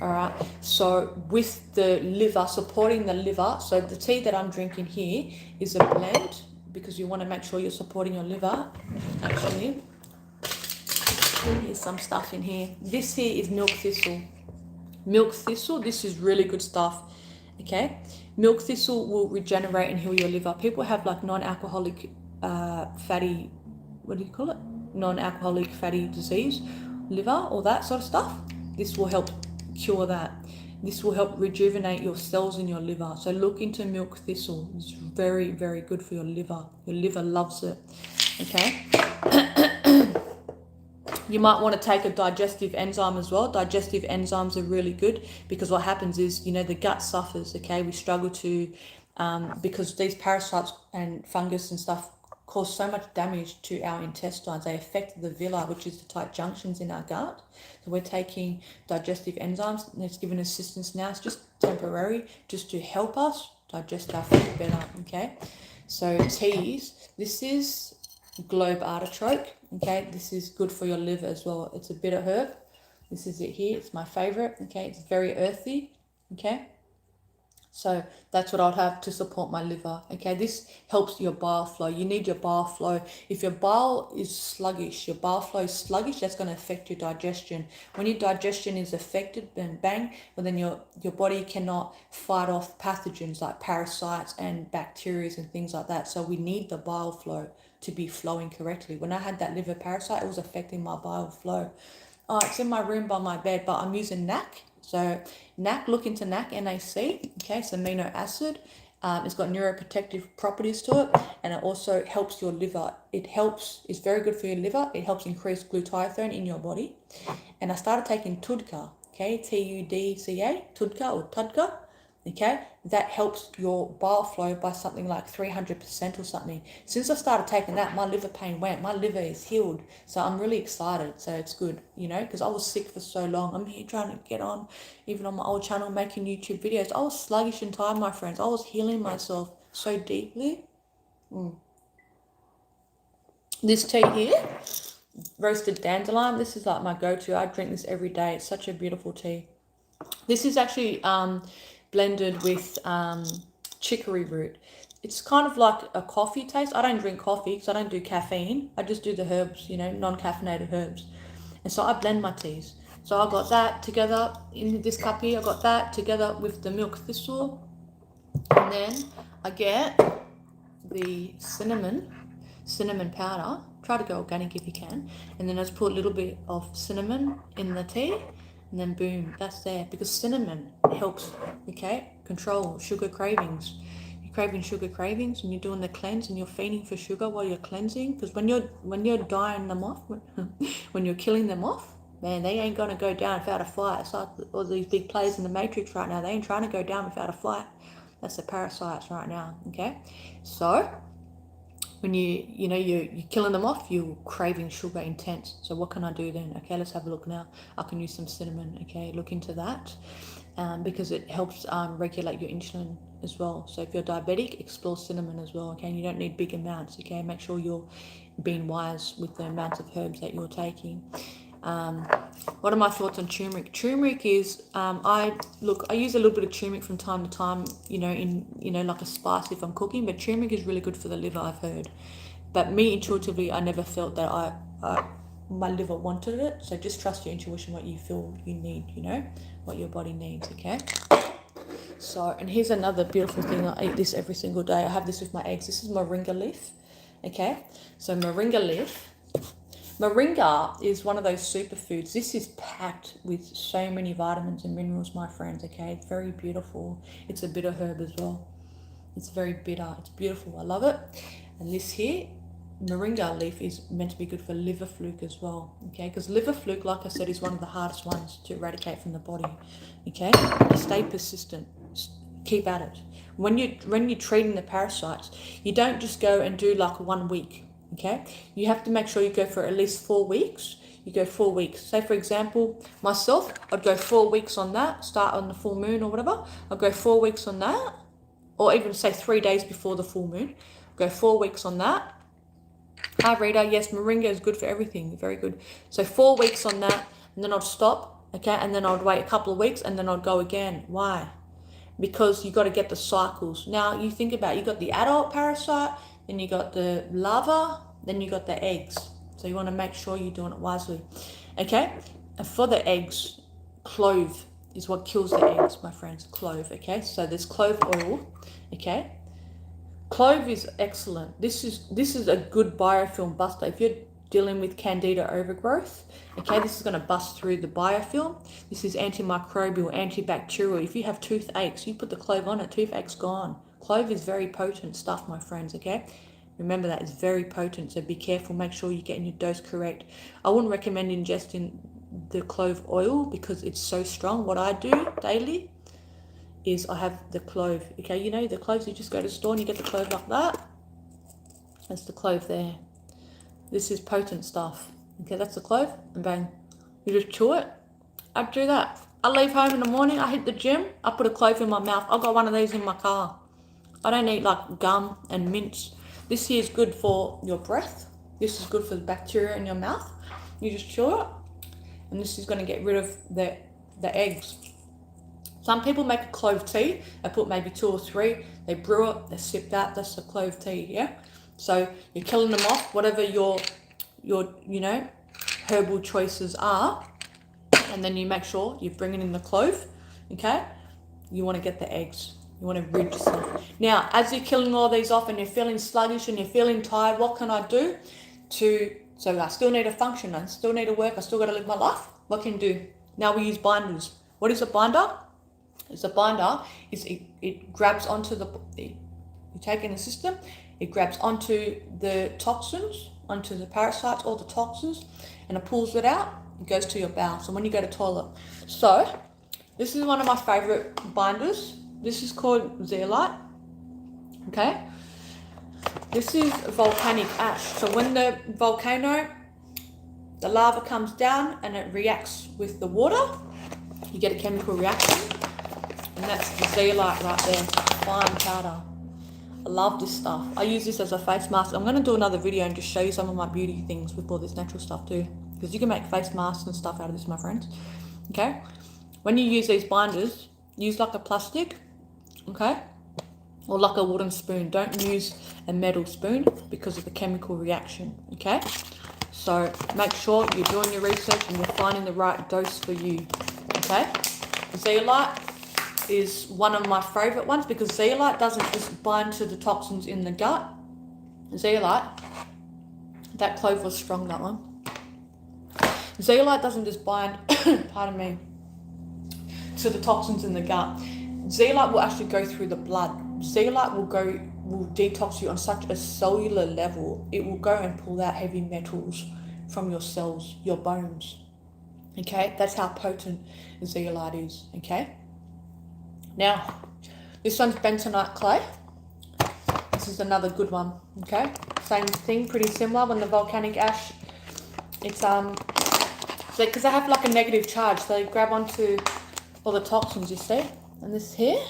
right, so with the liver, supporting the liver, so the tea that I'm drinking here is a blend because you want to make sure you're supporting your liver. Actually, here's some stuff in here. This here is milk thistle. Milk thistle, this is really good stuff, okay? Milk thistle will regenerate and heal your liver. People have like non-alcoholic fatty, what do you call it? Non-alcoholic fatty disease, liver, all that sort of stuff. This will help cure that. This will help rejuvenate your cells in your liver. So look into milk thistle. It's very, very good for your liver. Your liver loves it, okay? You might want to take a digestive enzyme as well. Digestive enzymes are really good because what happens is, the gut suffers, okay? We struggle to, because these parasites and fungus and stuff cause so much damage to our intestines. They affect the villi, which is the tight junctions in our gut. So we're taking digestive enzymes and it's giving assistance now. It's just temporary, just to help us digest our food better, okay? So teas, this is globe artichoke, okay? This is good for your liver as well. It's a bitter herb. This is it here. It's my favorite, okay? It's very earthy, okay? So that's what I'd have to support my liver, okay? This helps your bile flow. You need your bile flow. If your bile is sluggish, your bile flow is sluggish, that's going to affect your digestion. When your digestion is affected, then bang, well then your body cannot fight off pathogens like parasites and bacteria and things like that. So we need the bile flow to be flowing correctly. When I had that liver parasite, it was affecting my bile flow. Oh, it's in my room by my bed, but I'm using NAC. So NAC, look into NAC, N-A-C, okay, it's amino acid. It's got neuroprotective properties to it, and it also helps your liver. It's very good for your liver. It helps increase glutathione in your body. And I started taking Tudka, okay, T-U-D-C-A, Tudka or Tudka, okay, that helps your bile flow by something like 300% or something. Since I started taking that, my liver pain went. My liver is healed, so I'm really excited. So it's good, because I was sick for so long. I'm here trying to get on, even on my old channel, making YouTube videos. I was sluggish and tired, my friends. I was healing myself so deeply. This tea here, roasted dandelion, this is like my go-to. I drink this every day. It's such a beautiful tea. This is actually blended with chicory root. It's kind of like a coffee taste. I don't drink coffee because I don't do caffeine. I just do the herbs, you know, non-caffeinated herbs. And so I blend my teas. So I got that together in this cup here. I got that together with the milk thistle. And then I get the cinnamon powder. Try to go organic if you can. And then I just put a little bit of cinnamon in the tea. And then boom, that's there. Because cinnamon helps, okay, control sugar cravings. You're craving sugar cravings and you're doing the cleanse and you're feeding for sugar while you're cleansing. Because when you're dying them off, when you're killing them off, man, they ain't gonna go down without a fight. It's like all these big players in the Matrix right now. They ain't trying to go down without a fight. That's the parasites right now, okay? So when you're killing them off, you're craving sugar intense. So what can I do then? Okay, let's have a look now. I can use some cinnamon. Okay, look into that because it helps regulate your insulin as well. So if you're diabetic, explore cinnamon as well. Okay, and you don't need big amounts. Okay, make sure you're being wise with the amounts of herbs that you're taking. What are my thoughts on turmeric? Turmeric is I use a little bit of turmeric from time to time, like a spice if I'm cooking. But turmeric is really good for the liver, I've heard. But me intuitively, I never felt that my liver wanted it. So just trust your intuition, what you feel you need. What your body needs. Okay. So, and here's another beautiful thing. I eat this every single day. I have this with my eggs. This is moringa leaf. Okay. So moringa leaf. Moringa is one of those superfoods. This is packed with so many vitamins and minerals, my friends, okay? It's very beautiful. It's a bitter herb as well. It's very bitter. It's beautiful. I love it. And this here, moringa leaf is meant to be good for liver fluke as well, okay? Because liver fluke, like I said, is one of the hardest ones to eradicate from the body, okay? Stay persistent. Keep at it. When you're treating the parasites, you don't just go and do like 1 week. Okay, you have to make sure you go for at least 4 weeks. You go 4 weeks. Say for example, myself, I'd go 4 weeks on that, start on the full moon or whatever. I'll go 4 weeks on that, or even say 3 days before the full moon. Go 4 weeks on that. Hi Rita, yes, moringa is good for everything, very good. So 4 weeks on that, and then I'd stop, okay, and then I'd wait a couple of weeks, and then I'd go again. Why? Because you got to get the cycles. Now you think about it, you got the adult parasite, then you got the larva, then you got the eggs. So you want to make sure you're doing it wisely. Okay? And for the eggs, clove is what kills the eggs, my friends. Clove, okay? So there's clove oil, okay? Clove is excellent. This is a good biofilm buster. If you're dealing with candida overgrowth, okay, this is going to bust through the biofilm. This is antimicrobial, antibacterial. If you have toothaches, you put the clove on it, toothache's gone. Clove is very potent stuff, my friends, okay? Remember that, it's very potent, so be careful. Make sure you're getting your dose correct. I wouldn't recommend ingesting the clove oil because it's so strong. What I do daily is I have the clove, okay? The cloves, you just go to the store and you get the clove like that. That's the clove there. This is potent stuff. Okay, that's the clove, and bang. You just chew it. I do that. I leave home in the morning, I hit the gym, I put a clove in my mouth. I've got one of these in my car. I don't eat like gum and mints. This here is good for your breath. This is good for the bacteria in your mouth. You just chew it, and this is going to get rid of the eggs. Some people make a clove tea. They put maybe 2 or 3. They brew it, they sip that. That's the clove tea, yeah? So you're killing them off, whatever your herbal choices are. And then you make sure you're bringing in the clove, okay? You want to get the eggs. You want to rid yourself. Now, as you're killing all these off and you're feeling sluggish and you're feeling tired, what can I do so I still need to function, I still need to work, I still got to live my life? What can you do? Now we use binders. What is a binder? It grabs onto you take in the system, it grabs onto the toxins, onto the parasites, all the toxins, and it pulls it out. It goes to your bowel. So when you go to toilet. So this is one of my favorite binders. This is called zeolite. Okay. This is volcanic ash. So when the volcano, the lava comes down and it reacts with the water, you get a chemical reaction. And that's the zeolite right there. Fine powder. I love this stuff. I use this as a face mask. I'm going to do another video and just show you some of my beauty things with all this natural stuff too. Because you can make face masks and stuff out of this, my friends. Okay? when you use these binders, use like a plastic, okay, or like a wooden spoon. Don't use a metal spoon because of the chemical reaction, okay? So make sure you're doing your research and you're finding the right dose for you, okay? Zeolite is one of my favorite ones because zeolite doesn't just bind to the toxins in the gut. Zeolite, that clove was strong, that one. Zeolite doesn't just bind, pardon me, to the toxins in the gut. Zeolite will actually go through the blood. Zeolite will detox you on such a cellular level. It will go and pull out heavy metals from your cells, your bones. Okay, that's how potent zeolite is. Okay. Now, this one's bentonite clay. This is another good one. Okay, same thing, pretty similar. When the volcanic ash, it's because they have like a negative charge, so they grab onto all the toxins, you see. And this here,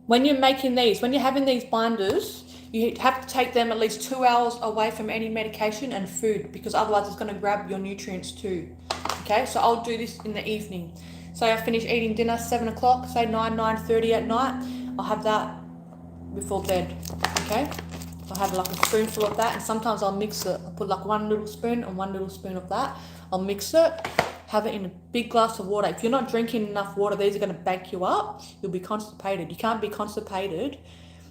when you're making these, when you're having these binders, you have to take them at least 2 hours away from any medication and food, because otherwise it's going to grab your nutrients too. Okay, so I'll do this in the evening. So I finish eating dinner 7 o'clock, say 9:30 at night. I'll have that before bed. Okay, I'll have like a spoonful of that, and sometimes I'll mix it. I'll put like 1 little spoon and 1 little spoon of that. I'll mix it. Have it in a big glass of water. If you're not drinking enough water, these are going to bank you up. You'll be constipated. You can't be constipated.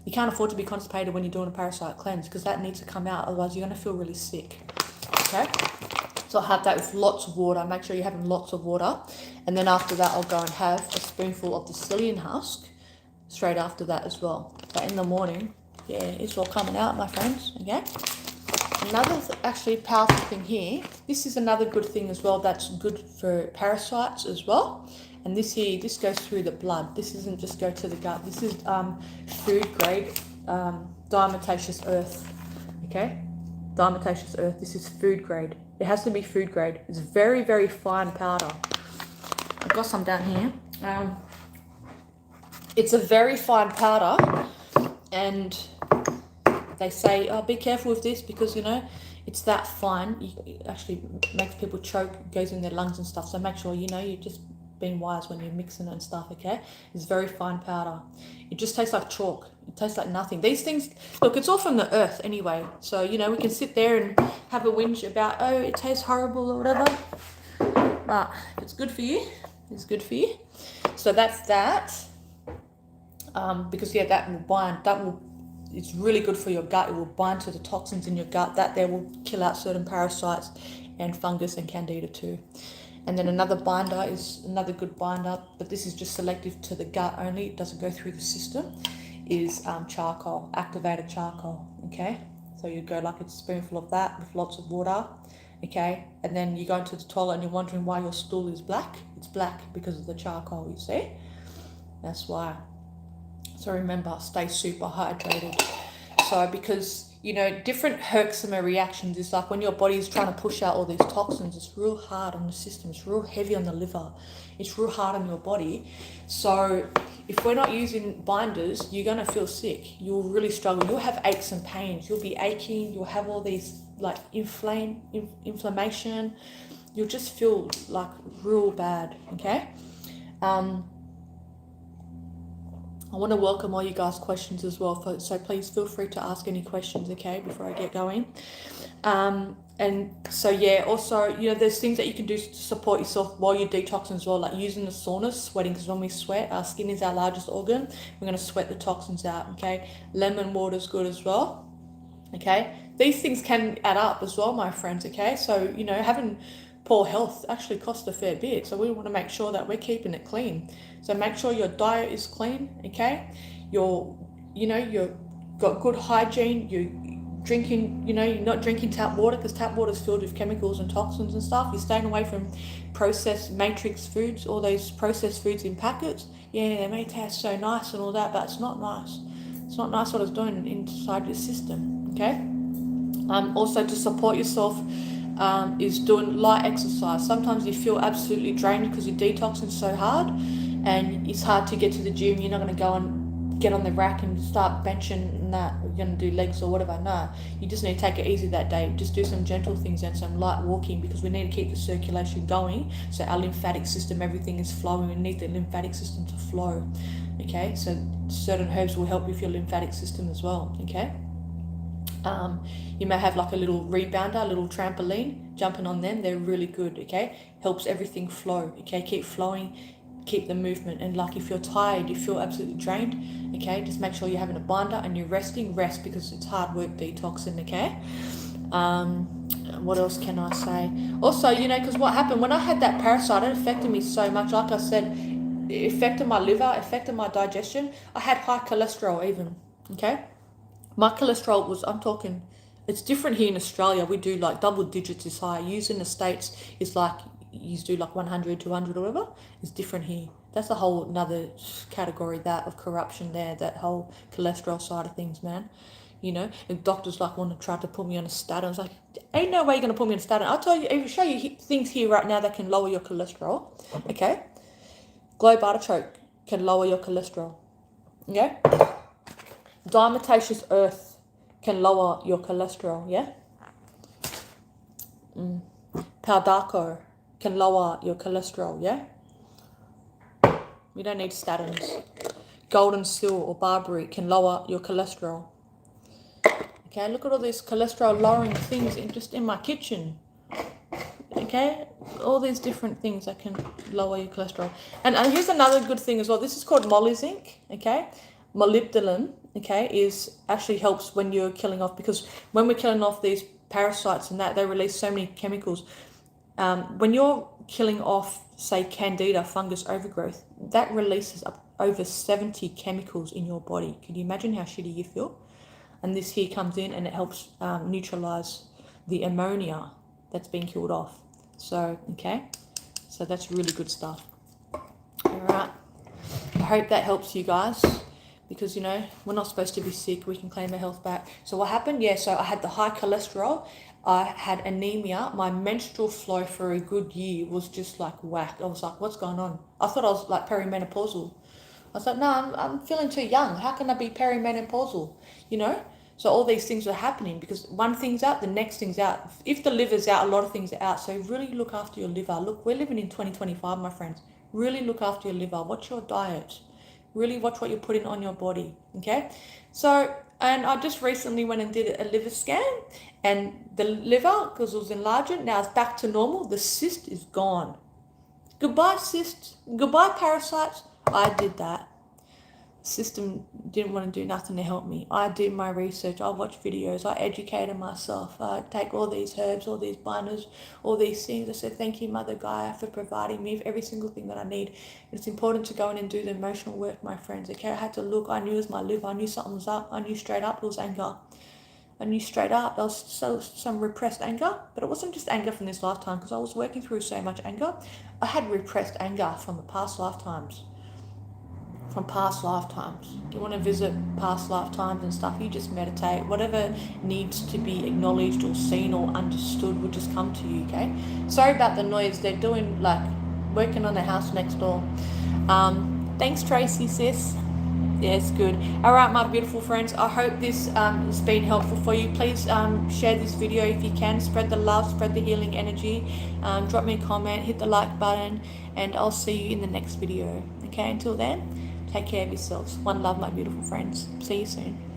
You can't afford to be constipated when you're doing a parasite cleanse, because that needs to come out. Otherwise, you're going to feel really sick. Okay? So I'll have that with lots of water. Make sure you're having lots of water. And then after that, I'll go and have a spoonful of the psyllium husk straight after that as well. But in the morning, yeah, it's all coming out, my friends. Okay? Another actually powerful thing here, this is another good thing as well that's good for parasites as well. And this here, this goes through the blood. This doesn't just go to the gut. This is food grade diatomaceous earth. Okay? Diatomaceous earth. This is food grade. It has to be food grade. It's very, very fine powder. I've got some down here. It's a very fine powder, and they say, oh, be careful with this because, you know, it's that fine. It actually makes people choke, goes in their lungs and stuff. So make sure, you know, you're just being wise when you're mixing it and stuff, okay? It's very fine powder. It just tastes like chalk. It tastes like nothing. These things, look, it's all from the earth anyway. So, you know, we can sit there and have a whinge about, oh, it tastes horrible or whatever. But if it's good for you, it's good for you. So that's that. Because, yeah, that will bind. It's really good for your gut. It will bind to the toxins in your gut. That there will kill out certain parasites and fungus and candida too. And then another binder is another good binder, but this is just selective to the gut only. It doesn't go through the system. Is charcoal, activated charcoal. Okay, so you go like a spoonful of that with lots of water. Okay, and then you go into the toilet and you're wondering why your stool is black. It's black because of the charcoal. You see, that's why. So remember, stay super hydrated. So because, you know, different Herxheimer reactions is like when your body is trying to push out all these toxins, it's real hard on the system. It's real heavy on the liver. It's real hard on your body. So if we're not using binders, you're going to feel sick. You'll really struggle. You'll have aches and pains. You'll be aching. You'll have all these like inflammation. You'll just feel like real bad. Okay. I want to welcome all you guys' questions as well, so please feel free to ask any questions, okay, before I get going. And so, yeah, also, you know, there's things that you can do to support yourself while you're detoxing as well, like using the sauna, sweating, because when we sweat, our skin is our largest organ. We're going to sweat the toxins out, okay? Lemon water is good as well, okay? These things can add up as well, my friends, okay? So, you know, having poor health actually costs a fair bit, so we want to make sure that we're keeping it clean. So make sure your diet is clean, okay? You've got good hygiene. You're drinking, you know, you're not drinking tap water because tap water is filled with chemicals and toxins and stuff. You're staying away from processed matrix foods, all those processed foods in packets. Yeah, they may taste so nice and all that, but it's not nice. It's not nice what it's doing inside your system, okay? Also to support yourself, is doing light exercise. Sometimes you feel absolutely drained because you're detoxing so hard and it's hard to get to the gym. You're not going to go and get on the rack and start benching and that, you're going to do legs or whatever. No, you just need to take it easy that day. Just do some gentle things and some light walking, because we need to keep the circulation going, so our lymphatic system, everything is flowing. We need the lymphatic system to flow. Okay, so certain herbs will help with your lymphatic system as well. Okay, you may have like a little rebounder, a little trampoline, jumping on them. They're really good. Okay, helps everything flow. Okay, keep flowing, keep the movement. And like if you're tired, you feel absolutely drained, okay, just make sure you're having a binder and you're resting. Rest, because it's hard work detoxing. Okay, what else can I say? Also, you know, because what happened when I had that parasite, it affected me so much. Like I said, it affected my liver, affected my digestion. I had high cholesterol even. Okay, my cholesterol was, I'm talking, it's different here in Australia. We do like double digits is high. Used in the States is like, you do like 100, 200 or whatever. It's different here. That's a whole another category, that of corruption there, that whole cholesterol side of things, man. You know, and doctors like want to try to put me on a statin. I was like, ain't no way you're going to put me on a statin. I'll tell you, I will show you things here right now that can lower your cholesterol. Okay, globe artichoke can lower your cholesterol. Okay, diatomaceous earth can lower your cholesterol. Yeah, Paldaco can lower your cholesterol. Yeah, we don't need statins. Golden seal or barberry can lower your cholesterol. Okay, look at all these cholesterol lowering things just in my kitchen. Okay, all these different things that can lower your cholesterol. And here's another good thing as well. This is called Molyzinc. Okay, molybdenum. Okay, is actually helps when you're killing off, because when we're killing off these parasites and that, they release so many chemicals. When you're killing off, say, candida, fungus overgrowth, that releases up over 70 chemicals in your body. Can you imagine how shitty you feel? And this here comes in and it helps neutralize the ammonia that's been killed off. So, okay, so that's really good stuff. All right, I hope that helps you guys, because, you know, we're not supposed to be sick. We can claim our health back. So what happened? Yeah, so I had the high cholesterol. I had anemia. My menstrual flow for a good year was just like whack. I was like, what's going on? I thought I was like perimenopausal. I was like, no, I'm feeling too young. How can I be perimenopausal? You know? So all these things are happening because one thing's out, the next thing's out. If the liver's out, a lot of things are out. So really look after your liver. Look, we're living in 2025, my friends. Really look after your liver. Watch your diet. Really watch what you're putting on your body. Okay? So, and I just recently went and did a liver scan, and the liver, because it was enlarged, now it's back to normal. The cyst is gone. Goodbye cysts. Goodbye parasites. I did that. System didn't want to do nothing to help me. I did my research. I watched videos. I educated myself. I take all these herbs, all these binders, all these things. I said, thank you, Mother Gaia, for providing me with every single thing that I need. It's important to go in and do the emotional work, my friends. Okay, I had to look. I knew it was my liver. I knew something was up. I knew straight up it was anger. I knew straight up there was some repressed anger, but it wasn't just anger from this lifetime, because I was working through so much anger. I had repressed anger from the past lifetimes. From past lifetimes. You want to visit past lifetimes and stuff, you just meditate. Whatever needs to be acknowledged or seen or understood will just come to you, okay? Sorry about the noise. They're doing, like, working on the house next door. Thanks, Tracy, sis. Yeah, it's good. All right, my beautiful friends, I hope this has been helpful for you. Please share this video if you can. Spread the love, spread the healing energy. Drop me a comment, hit the like button, and I'll see you in the next video. Okay, until then, take care of yourselves. One love, my beautiful friends. See you soon.